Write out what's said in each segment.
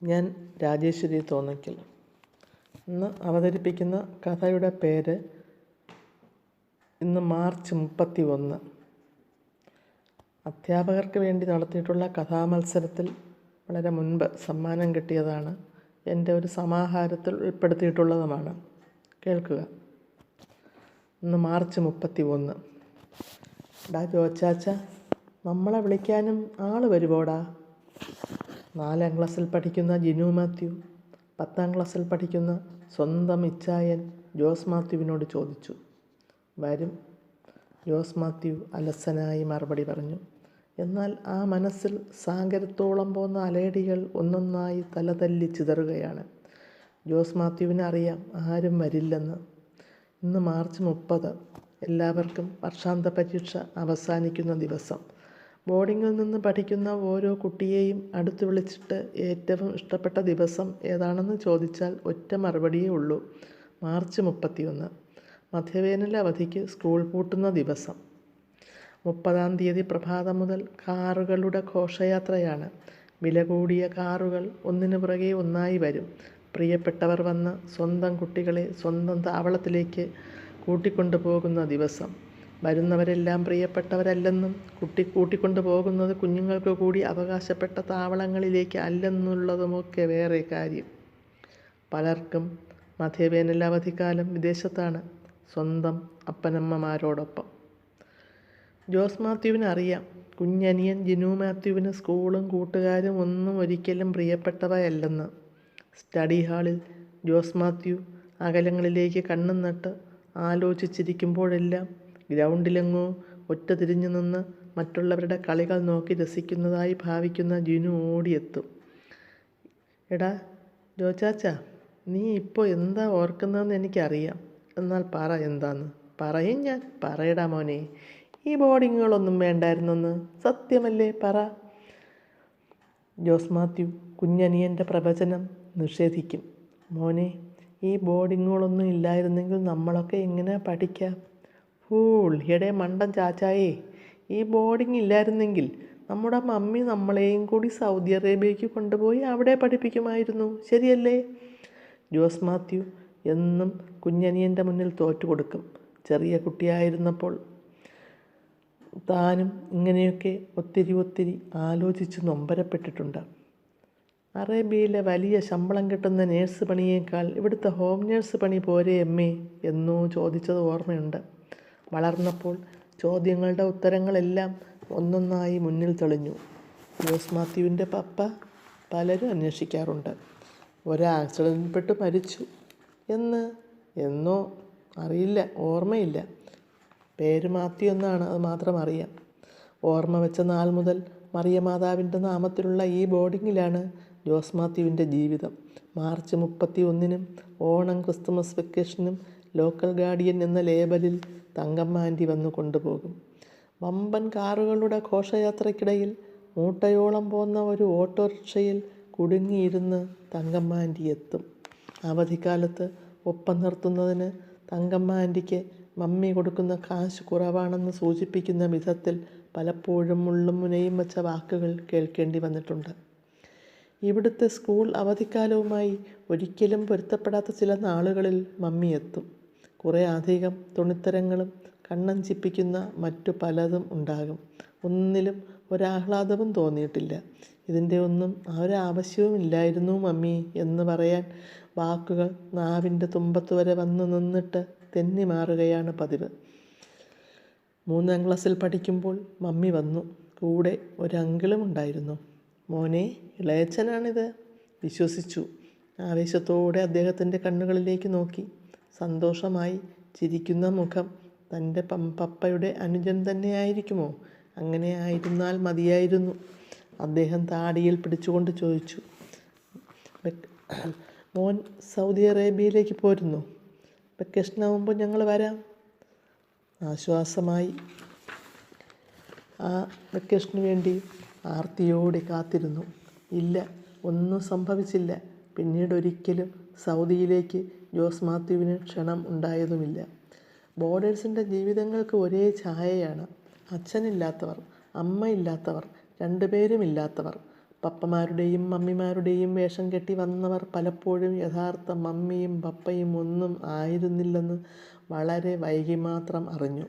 ഞാൻ രാജേശ്വരി തോന്നയ്ക്കൽ. ഇന്ന് അവതരിപ്പിക്കുന്ന കഥയുടെ പേര് ഇന്ന് മാർച്ച് 31. അധ്യാപകർക്ക് വേണ്ടി നടത്തിയിട്ടുള്ള കഥാമത്സരത്തിൽ വളരെ മുൻപ് സമ്മാനം കിട്ടിയതാണ്. എൻ്റെ ഒരു സമാഹാരത്തിൽ ഉൾപ്പെടുത്തിയിട്ടുള്ളതുമാണ്. കേൾക്കുക. ഇന്ന് മാർച്ച് 31. ഡാ ജോച്ചാച്ച, നമ്മളെ വിളിക്കാനും ആൾ വരുവോടാ? 4ാം ക്ലാസ്സിൽ പഠിക്കുന്ന ജിനു മാത്യു 10ാം ക്ലാസ്സിൽ പഠിക്കുന്ന സ്വന്തം ഇച്ചായൻ ജോസ് മാത്യുവിനോട് ചോദിച്ചു. വരും, ജോസ് മാത്യു അലസനായി മറുപടി പറഞ്ഞു. എന്നാൽ ആ മനസ്സിൽ സാഗരത്തോളം പോന്ന അലയടികൾ ഒന്നൊന്നായി തലതല്ലി ചിതറുകയാണ്. ജോസ് മാത്യുവിന് അറിയാം ആരും വരില്ലെന്ന്. ഇന്ന് മാർച്ച് 30. എല്ലാവർക്കും വർഷാന്ത പരീക്ഷ അവസാനിക്കുന്ന ദിവസം. ബോർഡിങ്ങിൽ നിന്ന് പഠിക്കുന്ന ഓരോ കുട്ടിയെയും അടുത്ത് വിളിച്ചിട്ട് ഏറ്റവും ഇഷ്ടപ്പെട്ട ദിവസം ഏതാണെന്ന് ചോദിച്ചാൽ ഒറ്റ മറുപടിയേ ഉള്ളൂ: മാർച്ച് 31. മധ്യവേനൽ അവധിക്ക് സ്കൂൾ പൂട്ടുന്ന ദിവസം. 30-ാം തീയതി പ്രഭാതം മുതൽ കാറുകളുടെ ഘോഷയാത്രയാണ്. വില കൂടിയ കാറുകൾ ഒന്നിനു പുറകെ ഒന്നായി വരും. പ്രിയപ്പെട്ടവർ വന്ന് സ്വന്തം കുട്ടികളെ സ്വന്തം താവളത്തിലേക്ക് കൂട്ടിക്കൊണ്ടു പോകുന്ന ദിവസം. വരുന്നവരെല്ലാം പ്രിയപ്പെട്ടവരല്ലെന്നും കൂട്ടിക്കൊണ്ടു പോകുന്നത് കുഞ്ഞുങ്ങൾക്ക് കൂടി അവകാശപ്പെട്ട താവളങ്ങളിലേക്ക് അല്ലെന്നുള്ളതുമൊക്കെ വേറെ കാര്യം. പലർക്കും മധ്യവേനൽ അവധിക്കാലം വിദേശത്താണ്, സ്വന്തം അപ്പനമ്മമാരോടൊപ്പം. ജോസ് മാത്യുവിന് അറിയാം കുഞ്ഞനിയൻ ജിനു മാത്യുവിന് സ്കൂളും കൂട്ടുകാരും ഒന്നും ഒരിക്കലും പ്രിയപ്പെട്ടവയല്ലെന്ന്. സ്റ്റഡി ഹാളിൽ ജോസ് മാത്യു അകലങ്ങളിലേക്ക് കണ്ണും നട്ട് ആലോചിച്ചിരിക്കുമ്പോഴെല്ലാം ഗ്രൗണ്ടിലെങ്ങോ ഒറ്റ തിരിഞ്ഞു നിന്ന് മറ്റുള്ളവരുടെ കളികൾ നോക്കി രസിക്കുന്നതായി ഭാവിക്കുന്ന ജിനു ഓടിയെത്തും. എടാ ജോച്ചാച്ച, നീ ഇപ്പോൾ എന്താ ഓർക്കുന്നതെന്ന് എനിക്കറിയാം. എന്നാൽ പറ എന്താന്ന്. പറയും ഞാൻ. പറയടാ മോനെ, ഈ ബോർഡിങ്ങുകളൊന്നും വേണ്ടായിരുന്നെന്ന് സത്യമല്ലേ? പറ. ജോസ് മാത്യു കുഞ്ഞനിയൻ്റെ പ്രവചനം നിഷേധിക്കും. മോനെ, ഈ ബോർഡിങ്ങുകളൊന്നും ഇല്ലായിരുന്നെങ്കിൽ നമ്മളൊക്കെ എങ്ങനെ പഠിക്കാം? ഫൂൾ! എടേ മണ്ടൻ ചാച്ചായേ, ഈ ബോർഡിങ് ഇല്ലായിരുന്നെങ്കിൽ നമ്മുടെ മമ്മി നമ്മളെയും കൂടി സൗദി അറേബ്യയ്ക്ക് കൊണ്ടുപോയി അവിടെ പഠിപ്പിക്കുമായിരുന്നു, ശരിയല്ലേ? ജോസ് മാത്യു എന്നും കുഞ്ഞനിയൻ്റെ മുന്നിൽ തോറ്റുകൊടുക്കും. ചെറിയ കുട്ടിയായിരുന്നപ്പോൾ താനും ഇങ്ങനെയൊക്കെ ഒത്തിരി ആലോചിച്ച് നൊമ്പരപ്പെട്ടിട്ടുണ്ട്. അറേബ്യയിലെ വലിയ ശമ്പളം കിട്ടുന്ന നേഴ്സ് പണിയേക്കാൾ ഇവിടുത്തെ ഹോം നേഴ്സ് പണി പോരെ എമ്മേ എന്നോ ചോദിച്ചത് ഓർമ്മയുണ്ട്. വളർന്നപ്പോൾ ചോദ്യങ്ങളുടെ ഉത്തരങ്ങളെല്ലാം ഒന്നൊന്നായി മുന്നിൽ തെളിഞ്ഞു. ജോസ് മാത്യുവിൻ്റെ പപ്പ പലരും അന്വേഷിക്കാറുണ്ട്. ആക്സിഡൻറ്റിൽപ്പെട്ട് മരിച്ചു എന്നോ അറിയില്ല, ഓർമ്മയില്ല. പേര് മാത്യു എന്നാണ്, അത് മാത്രം അറിയാം. ഓർമ്മ വെച്ച നാൾ മുതൽ മറിയമാതാവിൻ്റെ നാമത്തിലുള്ള ഈ ബോർഡിങ്ങിലാണ് ജോസ് മാത്യുവിൻ്റെ ജീവിതം. മാർച്ച് 31-നും ഓണം, ക്രിസ്തുമസ് വെക്കേഷനും ലോക്കൽ ഗാർഡിയൻ എന്ന ലേബലിൽ തങ്കമ്മ ആൻറ്റി വന്ന് കൊണ്ടുപോകും. വമ്പൻ കാറുകളുടെ ഘോഷയാത്രയ്ക്കിടയിൽ മൂട്ടയോളം പോന്ന ഒരു ഓട്ടോറിക്ഷയിൽ കുടുങ്ങിയിരുന്ന് തങ്കമ്മ ആൻറ്റി എത്തും. അവധിക്കാലത്ത് ഒപ്പം നിർത്തുന്നതിന് തങ്കമ്മ ആൻറ്റിക്ക് മമ്മി കൊടുക്കുന്ന കാശ് കുറവാണെന്ന് സൂചിപ്പിക്കുന്ന വിധത്തിൽ പലപ്പോഴും മുള്ളും മുനയും വച്ച വാക്കുകൾ കേൾക്കേണ്ടി വന്നിട്ടുണ്ട്. ഇവിടുത്തെ സ്കൂൾ അവധിക്കാലവുമായി ഒരിക്കലും പൊരുത്തപ്പെടാത്ത ചില നാളുകളിൽ മമ്മി എത്തും. കുറേ അധികം തുണിത്തരങ്ങളും കണ്ണഞ്ചിപ്പിക്കുന്ന മറ്റു പലതും ഉണ്ടാകും. ഒന്നിലും ഒരാഹ്ലാദവും തോന്നിയിട്ടില്ല. ഇതിൻ്റെ ഒന്നും ഒരാവശ്യവുമില്ലായിരുന്നു മമ്മി എന്ന് പറയാൻ വാക്കുകൾ നാവിൻ്റെ തുമ്പത്ത് വരെ വന്നു നിന്നിട്ട് തെന്നി മാറുകയാണ് പതിവ്. 3ാം ക്ലാസ്സിൽ പഠിക്കുമ്പോൾ മമ്മി വന്നു. കൂടെ ഒരങ്കിളും ഉണ്ടായിരുന്നു. മോനെ, ഇളയച്ചനാണിത്, വിശ്വസിച്ചു. ആവേശത്തോടെ അദ്ദേഹത്തിൻ്റെ കണ്ണുകളിലേക്ക് നോക്കി. സന്തോഷമായി ചിരിക്കുന്ന മുഖം. തൻ്റെ പപ്പയുടെ അനുജൻ തന്നെയായിരിക്കുമോ? അങ്ങനെ ആയിരുന്നാൽ മതിയായിരുന്നു. അദ്ദേഹം താടിയിൽ പിടിച്ചുകൊണ്ട് ചോദിച്ചു, മോൻ സൗദി അറേബ്യയിലേക്ക് പോരുന്നു? വെക്കേഷനാവുമ്പോൾ ഞങ്ങൾ വരാം. ആശ്വാസമായി. ആ വെക്കേഷന് വേണ്ടി ആർത്തിയോടെ കാത്തിരുന്നു. ഇല്ല, ഒന്നും സംഭവിച്ചില്ല. പിന്നീടൊരിക്കലും സൗദിയിലേക്ക് ജോസ് മാത്യുവിന് ക്ഷണം ഉണ്ടായതുമില്ല. ബോർഡേഴ്സിൻ്റെ ജീവിതങ്ങൾക്ക് ഒരേ ഛായയാണ്. അച്ഛനില്ലാത്തവർ, അമ്മയില്ലാത്തവർ, രണ്ടുപേരുമില്ലാത്തവർ. പപ്പമാരുടെയും മമ്മിമാരുടെയും വേഷം കെട്ടി വന്നവർ പലപ്പോഴും യഥാർത്ഥ മമ്മിയും പപ്പയും ഒന്നും ആയിരുന്നില്ലെന്ന് വളരെ വൈകി മാത്രം അറിഞ്ഞു.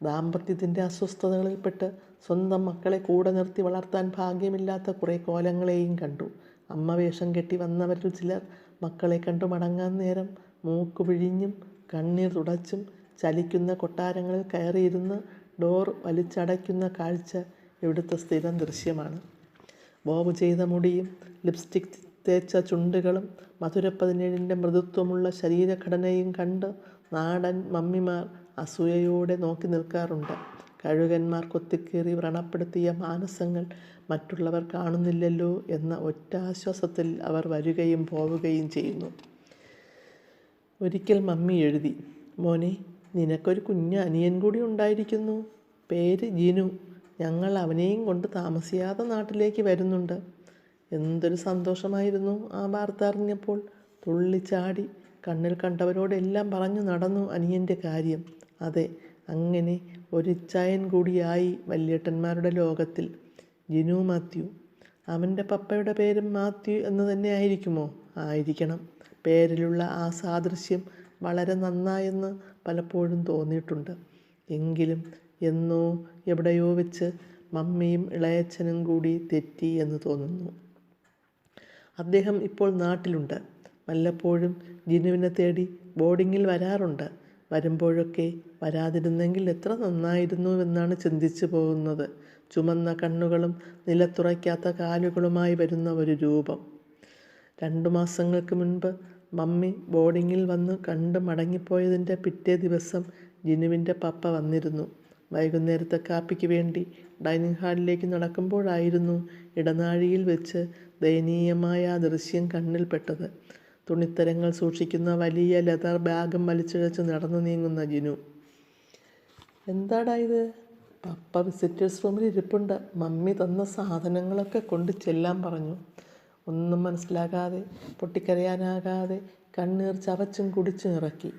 ദാമ്പത്യത്തിൻ്റെ അസ്വസ്ഥതകളിൽപ്പെട്ട് സ്വന്തം മക്കളെ കൂടെ നിർത്തി വളർത്താൻ ഭാഗ്യമില്ലാത്ത കുറേ കോലങ്ങളെയും കണ്ടു. അമ്മ വേഷം കെട്ടി വന്നവരിൽ ചിലർ മക്കളെ കണ്ടു മടങ്ങാൻ നേരം മൂക്ക് പിഴിഞ്ഞും കണ്ണീർ തുടച്ചും ചലിക്കുന്ന കൊട്ടാരങ്ങളിൽ കയറിയിരുന്ന് ഡോർ വലിച്ചടയ്ക്കുന്ന കാഴ്ച ഇവിടുത്തെ സ്ഥിരം ദൃശ്യമാണ്. ബോബ് ചെയ്ത മുടിയും ലിപ്സ്റ്റിക് തേച്ച ചുണ്ടുകളും മധുര17ൻ്റെ മൃദുത്വമുള്ള ശരീരഘടനയും കണ്ട് നാടൻ മമ്മിമാർ അസൂയയോടെ നോക്കി നിൽക്കാറുണ്ട്. കഴുകന്മാർ കൊത്തിക്കീറി വ്രണപ്പെടുത്തിയ മാനസങ്ങൾ മറ്റുള്ളവർ കാണുന്നില്ലല്ലോ എന്ന ഒറ്റ ആശ്വാസത്തിൽ അവർ വരികയും പോവുകയും ചെയ്യുന്നു. ഒരിക്കൽ മമ്മി എഴുതി, മോനെ, നിനക്കൊരു കുഞ്ഞ് അനിയൻ കൂടി ഉണ്ടായിരിക്കുന്നു. പേര് ജിനു. ഞങ്ങൾ അവനെയും കൊണ്ട് താമസിയാതെ നാട്ടിലേക്ക് വരുന്നുണ്ട്. എന്തൊരു സന്തോഷമായിരുന്നു ആ വാർത്ത അറിഞ്ഞപ്പോൾ. തുള്ളിച്ചാടി കണ്ണിൽ കണ്ടവരോടെല്ലാം പറഞ്ഞു നടന്നു അനിയൻ്റെ കാര്യം. അതെ, അങ്ങനെ ഒരു ഇച്ചായൻ കൂടിയായി വല്യേട്ടന്മാരുടെ ലോകത്തിൽ. ജിനു മാത്യു. അവൻ്റെ പപ്പയുടെ പേരും മാത്യു എന്ന് തന്നെ ആയിരിക്കുമോ? ആയിരിക്കണം. പേരിലുള്ള ആ സാദൃശ്യം വളരെ നന്നായെന്ന് പലപ്പോഴും തോന്നിയിട്ടുണ്ട്. എങ്കിലും എന്നോ എവിടെയോ വെച്ച് മമ്മിയും ഇളയച്ചനും കൂടി തെറ്റി എന്ന് തോന്നുന്നു. അദ്ദേഹം ഇപ്പോൾ നാട്ടിലുണ്ട്. വല്ലപ്പോഴും ജിനുവിനെ തേടി ബോർഡിങ്ങിൽ വരാറുണ്ട്. വരുമ്പോഴൊക്കെ വരാതിരുന്നെങ്കിൽ എത്ര നന്നായിരുന്നുവെന്നാണ് ചിന്തിച്ചു പോകുന്നത്. ചുമന്ന കണ്ണുകളും നിലത്തുറയ്ക്കാത്ത കാലുകളുമായി വരുന്ന ഒരു രൂപം. 2 മാസങ്ങൾക്ക് മുൻപ് മമ്മി ബോർഡിങ്ങിൽ വന്ന് കണ്ട് മടങ്ങിപ്പോയതിൻ്റെ പിറ്റേ ദിവസം ജിനുവിൻ്റെ പപ്പ വന്നിരുന്നു. വൈകുന്നേരത്തെ കാപ്പിക്ക് വേണ്ടി ഡൈനിങ് ഹാളിലേക്ക് നടക്കുമ്പോഴായിരുന്നു ഇടനാഴിയിൽ വെച്ച് ദയനീയമായ ആ ദൃശ്യം കണ്ണിൽപ്പെട്ടത്. തുണിത്തരങ്ങൾ സൂക്ഷിക്കുന്ന വലിയ ലെതർ ബാഗും വലിച്ചിഴച്ച് നടന്നു നീങ്ങുന്ന ജിനു. എന്താടാ ഇത്? പപ്പ വിസിറ്റേഴ്സ് റൂമിൽ ഇരിപ്പുണ്ട്. മമ്മി തന്ന സാധനങ്ങളൊക്കെ കൊണ്ട് ചെല്ലാൻ പറഞ്ഞു. ഒന്നും മനസ്സിലാകാതെ, പൊട്ടിക്കരയാനാകാതെ കണ്ണീർ ചവച്ചും കുടിച്ചും ഇറക്കി.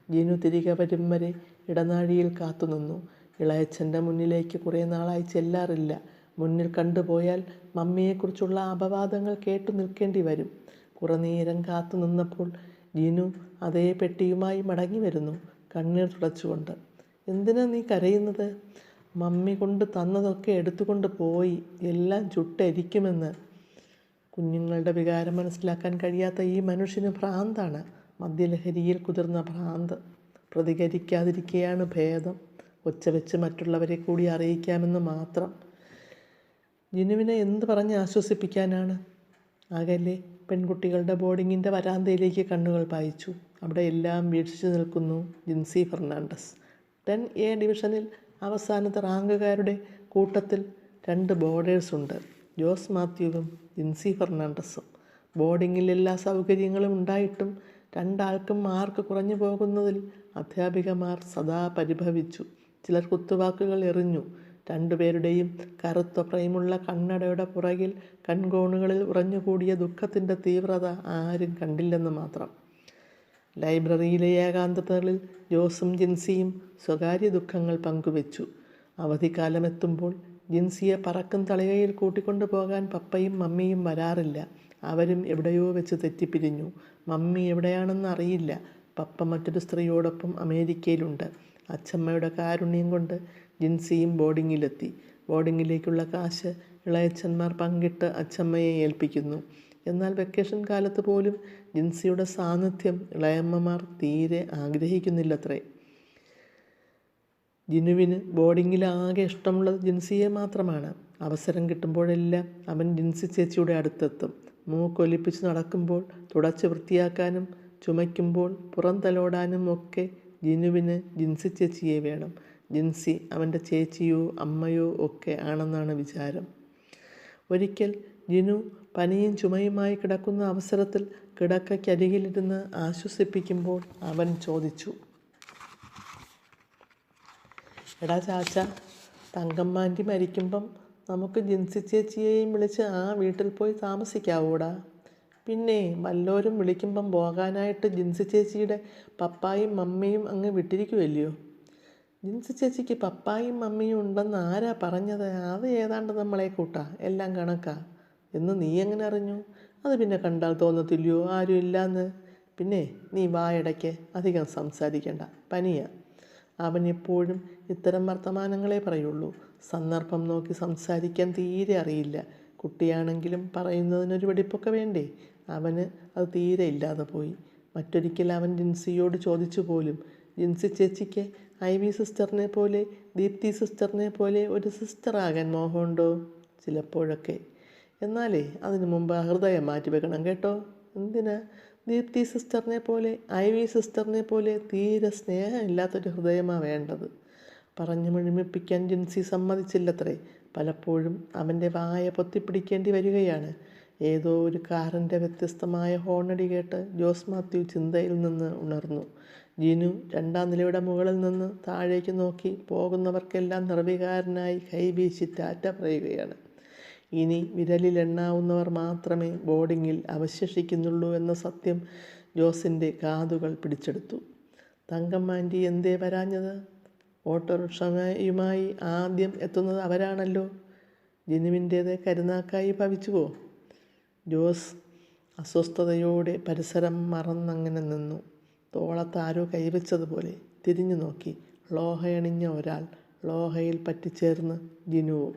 ജിനു തിരികെ വരും വരെ ഇടനാഴിയിൽ കാത്തുനിന്നു. ഇളയച്ചൻ്റെ മുന്നിലേക്ക് കുറേ നാളായി ചെല്ലാറില്ല. മുന്നിൽ കണ്ടുപോയാൽ മമ്മിയെക്കുറിച്ചുള്ള അപവാദങ്ങൾ കേട്ടു നിൽക്കേണ്ടി വരും. കുറേ നേരം കാത്തു നിന്നപ്പോൾ ജിനു അതേ പെട്ടിയുമായി മടങ്ങി വരുന്നു, കണ്ണീർ തുടച്ചുകൊണ്ട്. എന്തിനാ നീ കരയുന്നത്? മമ്മി കൊണ്ട് തന്നതൊക്കെ എടുത്തുകൊണ്ട് പോയി. എല്ലാം ചുട്ടരിക്കുമെന്ന്. കുഞ്ഞുങ്ങളുടെ വികാരം മനസ്സിലാക്കാൻ കഴിയാത്ത ഈ മനുഷ്യന് ഭ്രാന്താണ്. മദ്യലഹരിയിൽ കുതിർന്ന ഭ്രാന്ത്. പ്രതികരിക്കാതിരിക്കുകയാണ് ഭേദം. ഒച്ച വെച്ച് മറ്റുള്ളവരെ കൂടി അറിയിക്കാമെന്ന് മാത്രം. ജിനുവിനെ എന്ത് പറഞ്ഞ് ആശ്വസിപ്പിക്കാനാണ്? അകലെ പെൺകുട്ടികളുടെ ബോർഡിങ്ങിൻ്റെ വരാന്തയിലേക്ക് കണ്ണുകൾ പായിച്ചു. അവിടെ എല്ലാം വീക്ഷിച്ചു നിൽക്കുന്നു ജിൻസി ഫെർണാണ്ടസ്. 10A ഡിവിഷനിൽ അവസാനത്തെ റാങ്കുകാരുടെ കൂട്ടത്തിൽ 2 ബോർഡേഴ്സുണ്ട്, ജോസ് മാത്യുവും ജിൻസി ഫെർണാണ്ടസും. ബോർഡിങ്ങിൽ എല്ലാ സൗകര്യങ്ങളും ഉണ്ടായിട്ടും 2 ആൾക്കും മാർക്ക് കുറഞ്ഞു പോകുന്നതിൽ അധ്യാപികമാർ സദാ പരിഭവിച്ചു. ചിലർ കുത്തുവാക്കുകൾ എറിഞ്ഞു. 2 പേരുടെയും കറുത്ത ഫ്രെയിമുള്ള കണ്ണടയുടെ പുറകിൽ കൺകോണുകളിൽ ഉറഞ്ഞുകൂടിയ ദുഃഖത്തിൻ്റെ തീവ്രത ആരും കണ്ടില്ലെന്ന് മാത്രം. ലൈബ്രറിയിലെ ഏകാന്തതകളിൽ ജോസും ജിൻസിയും സ്വകാര്യ ദുഃഖങ്ങൾ പങ്കുവെച്ചു. അവധിക്കാലമെത്തുമ്പോൾ ജിൻസിയെ പറക്കും തളികയിൽ കൂട്ടിക്കൊണ്ടു പോകാൻ പപ്പയും മമ്മിയും വരാറില്ല. അവരും എവിടെയോ വെച്ച് തെറ്റിപ്പിരിഞ്ഞു. മമ്മി എവിടെയാണെന്ന് അറിയില്ല. പപ്പ മറ്റൊരു സ്ത്രീയോടൊപ്പം അമേരിക്കയിലുണ്ട്. അച്ചമ്മയുടെ കാരുണ്യം കൊണ്ട് ജിൻസിയും ബോർഡിങ്ങിലെത്തി. ബോർഡിങ്ങിലേക്കുള്ള കാശ് ഇളയച്ചന്മാർ പങ്കിട്ട് അച്ചമ്മയെ ഏൽപ്പിക്കുന്നു. എന്നാൽ വെക്കേഷൻ കാലത്ത് പോലും ജിൻസിയുടെ സാന്നിധ്യം ഇളയമ്മമാർ തീരെ ആഗ്രഹിക്കുന്നില്ലത്രേ. ജിനുവിന് ബോർഡിങ്ങിലാകെ ഇഷ്ടമുള്ളത് ജിൻസിയെ മാത്രമാണ്. അവസരം കിട്ടുമ്പോഴെല്ലാം അവൻ ജിൻസി ചേച്ചിയുടെ അടുത്തെത്തും. മൂക്കൊലിപ്പിച്ച് നടക്കുമ്പോൾ തുടച്ച് വൃത്തിയാക്കാനും ചുമയ്ക്കുമ്പോൾ പുറംതലോടാനും ഒക്കെ ജിനുവിന് ജിൻസി ചേച്ചിയെ വേണം. ജിൻസി അവൻ്റെ ചേച്ചിയോ അമ്മയോ ഒക്കെ ആണെന്നാണ് വിചാരം. ഒരിക്കൽ ജിനു പനിയും ചുമയുമായി കിടക്കുന്ന അവസരത്തിൽ കിടക്കയ്ക്കരികിലിരുന്ന് ആശ്വസിപ്പിക്കുമ്പോൾ അവൻ ചോദിച്ചു, എടാ ചാച്ച, തങ്കമ്മാൻ്റി മരിക്കുമ്പം നമുക്ക് ജിൻസി ചേച്ചിയെയും വിളിച്ച് ആ വീട്ടിൽ പോയി താമസിക്കാവൂടാ? പിന്നെ വല്ലോരും വിളിക്കുമ്പം പോകാനായിട്ട് ജിൻസി ചേച്ചിയുടെ പപ്പായും മമ്മിയും അങ്ങ് വിട്ടിരിക്കുമല്ലയോ? ജിൻസി ചേച്ചിക്ക് പപ്പായും മമ്മിയും ഉണ്ടെന്ന് ആരാ പറഞ്ഞത്? അത് ഏതാണ്ട് നമ്മളെ കൂട്ടാ, എല്ലാം കണക്കാ. എന്ന് നീ എങ്ങനെ അറിഞ്ഞു? അത് പിന്നെ കണ്ടാൽ തോന്നത്തില്ലയോ ആരും ഇല്ലാന്ന്? പിന്നെ നീ വായടയ്ക്ക്, അധികം സംസാരിക്കണ്ട, പനിയാ. അവൻ എപ്പോഴും ഇത്തരം വർത്തമാനങ്ങളെ പറയുള്ളൂ. സന്ദർഭം നോക്കി സംസാരിക്കാൻ തീരെ അറിയില്ല. കുട്ടിയാണെങ്കിലും പറയുന്നതിനൊരു വെടിപ്പൊക്കെ വേണ്ടേ? അവന് അത് തീരെ ഇല്ലാതെ പോയി. മറ്റൊരിക്കൽ അവൻ ജിൻസിയോട് ചോദിച്ചു പോലും, ജിൻസി ചേച്ചിക്ക് ഐവി സിസ്റ്ററിനെ പോലെ, ദീപ്തി സിസ്റ്ററിനെ പോലെ ഒരു സിസ്റ്ററാകാൻ മോഹമുണ്ടോ? ചിലപ്പോഴൊക്കെ. എന്നാലേ അതിനു മുമ്പ് ആ ഹൃദയം മാറ്റിവെക്കണം കേട്ടോ. എന്തിനാ? ദീപ്തി സിസ്റ്ററിനെ പോലെ, ഐവി സിസ്റ്ററിനെ പോലെ തീരെ സ്നേഹമില്ലാത്തൊരു ഹൃദയമാണ് വേണ്ടത്. പറഞ്ഞു മുഴുമിപ്പിക്കാൻ ജിൻസി സമ്മതിച്ചില്ലത്രേ. പലപ്പോഴും അവൻ്റെ വായ പൊത്തിപ്പിടിക്കേണ്ടി വരികയാണ്. ഏതോ ഒരു കാറിൻ്റെ വ്യത്യസ്തമായ ഹോണടി കേട്ട് ജോസ് മാത്യു ചിന്തയിൽ നിന്ന് ഉണർന്നു. ജിനു 2ാം നിലയുടെ മുകളിൽ നിന്ന് താഴേക്ക് നോക്കി പോകുന്നവർക്കെല്ലാം നിർവികാരനായി കൈവീശി ടാറ്റ പറയുകയാണ്. ഇനി വിരലിലെണ്ണാവുന്നവർ മാത്രമേ ബോർഡിങ്ങിൽ അവശേഷിക്കുന്നുള്ളൂ എന്ന സത്യം ജോസിൻ്റെ കാതുകൾ പിടിച്ചെടുത്തു. തങ്കമ്മാൻറ്റി എന്തേ വരാഞ്ഞത്? ഓട്ടോറിക്ഷയുമായി ആദ്യം എത്തുന്നത് അവരാണല്ലോ. ജിനുവിൻ്റേത് കരുനാക്കായി ഭവിച്ചുവോ? ജോസ് അസ്വസ്ഥതയോടെ പരിസരം മറന്നങ്ങനെ നിന്നു. തോളത്താരോ കൈവച്ചതുപോലെ തിരിഞ്ഞു നോക്കി. ലോഹയണിഞ്ഞ ഒരാൾ, ലോഹയിൽ പറ്റിച്ചേർന്ന് ജിനുവും.